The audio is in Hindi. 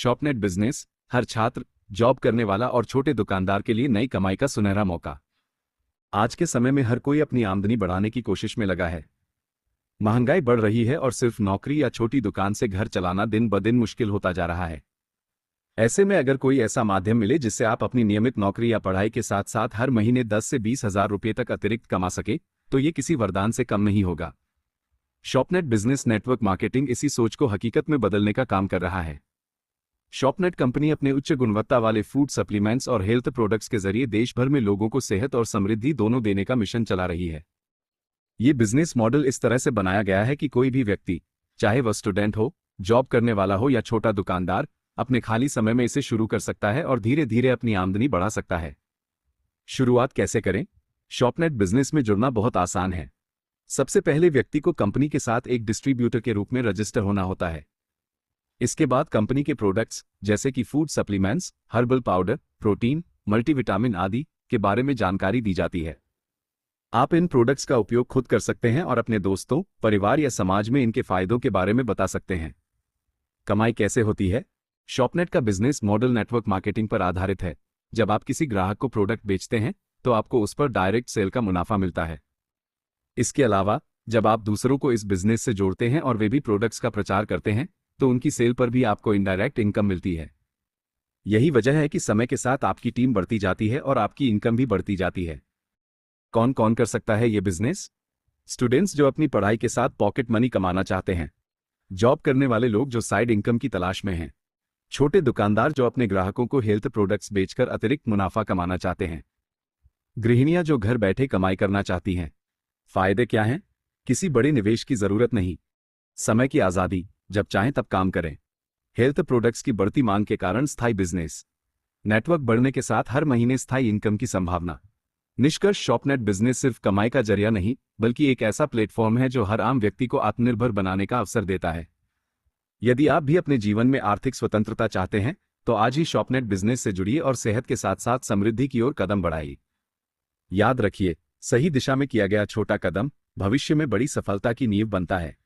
शॉपनेट बिजनेस हर छात्र, जॉब करने वाला और छोटे दुकानदार के लिए नई कमाई का सुनहरा मौका। आज के समय में हर कोई अपनी आमदनी बढ़ाने की कोशिश में लगा है। महंगाई बढ़ रही है और सिर्फ नौकरी या छोटी दुकान से घर चलाना दिन ब दिन मुश्किल होता जा रहा है। ऐसे में अगर कोई ऐसा माध्यम मिले जिससे आप अपनी नियमित नौकरी या पढ़ाई के साथ साथ हर महीने 10 से 20 हज़ार रुपये तक अतिरिक्त कमा सके, तो ये किसी वरदान से कम नहीं होगा। शॉपनेट बिजनेस नेटवर्क मार्केटिंग इसी सोच को हकीकत में बदलने का काम कर रहा है। शॉपनेट कंपनी अपने उच्च गुणवत्ता वाले फूड सप्लीमेंट्स और हेल्थ प्रोडक्ट्स के जरिए देश भर में लोगों को सेहत और समृद्धि दोनों देने का मिशन चला रही है। ये बिजनेस मॉडल इस तरह से बनाया गया है कि कोई भी व्यक्ति, चाहे वह स्टूडेंट हो, जॉब करने वाला हो या छोटा दुकानदार, अपने खाली समय में इसे शुरू कर सकता है और धीरे धीरे अपनी आमदनी बढ़ा सकता है। शुरुआत कैसे करें? शॉपनेट बिजनेस में जुड़ना बहुत आसान है। सबसे पहले व्यक्ति को कंपनी के साथ एक डिस्ट्रीब्यूटर के रूप में रजिस्टर होना होता है। इसके बाद कंपनी के प्रोडक्ट्स जैसे कि food supplements, herbal powder, protein, multivitamin आदि के बारे में जानकारी दी जाती है। आप इन प्रोडक्ट्स का उपयोग खुद कर सकते हैं और अपने दोस्तों, परिवार या समाज में इनके फायदों के बारे में बता सकते हैं। कमाई कैसे होती है? शॉपनेट का बिजनेस मॉडल नेटवर्क मार्केटिंग पर आधारित है। जब आप किसी ग्राहक को प्रोडक्ट बेचते हैं तो आपको उस पर डायरेक्ट सेल का मुनाफा मिलता है। इसके अलावा जब आप दूसरों को इस बिजनेस से जोड़ते हैं और वे भी प्रोडक्ट्स का प्रचार करते हैं तो उनकी सेल पर भी आपको इनडायरेक्ट इनकम मिलती है। यही वजह है कि समय के साथ आपकी टीम बढ़ती जाती है और आपकी इनकम भी बढ़ती जाती है। कौन कौन कर सकता है ये बिजनेस? स्टूडेंट्स जो अपनी पढ़ाई के साथ पॉकेट मनी कमाना चाहते हैं, जॉब करने वाले लोग जो साइड इनकम की तलाश में हैं, छोटे दुकानदार जो अपने ग्राहकों को हेल्थ प्रोडक्ट्स बेचकर अतिरिक्त मुनाफा कमाना चाहते हैं, गृहिणियां जो घर बैठे कमाई करना चाहती हैं। फायदे क्या हैं? किसी बड़े निवेश की जरूरत नहीं, समय की आज़ादी, जब चाहें तब काम करें, हेल्थ प्रोडक्ट्स की बढ़ती मांग के कारण स्थायी बिजनेस, नेटवर्क बढ़ने के साथ हर महीने स्थायी इनकम की संभावना। निष्कर्ष, शॉपनेट बिजनेस सिर्फ कमाई का जरिया नहीं बल्कि एक ऐसा प्लेटफॉर्म है जो हर आम व्यक्ति को आत्मनिर्भर बनाने का अवसर देता है। यदि आप भी अपने जीवन में आर्थिक स्वतंत्रता चाहते हैं तो आज ही शॉपनेट बिजनेस से जुड़िए और सेहत के साथ साथ समृद्धि की ओर कदम बढ़ाइए। याद रखिए, सही दिशा में किया गया छोटा कदम भविष्य में बड़ी सफलता की नींव बनता है।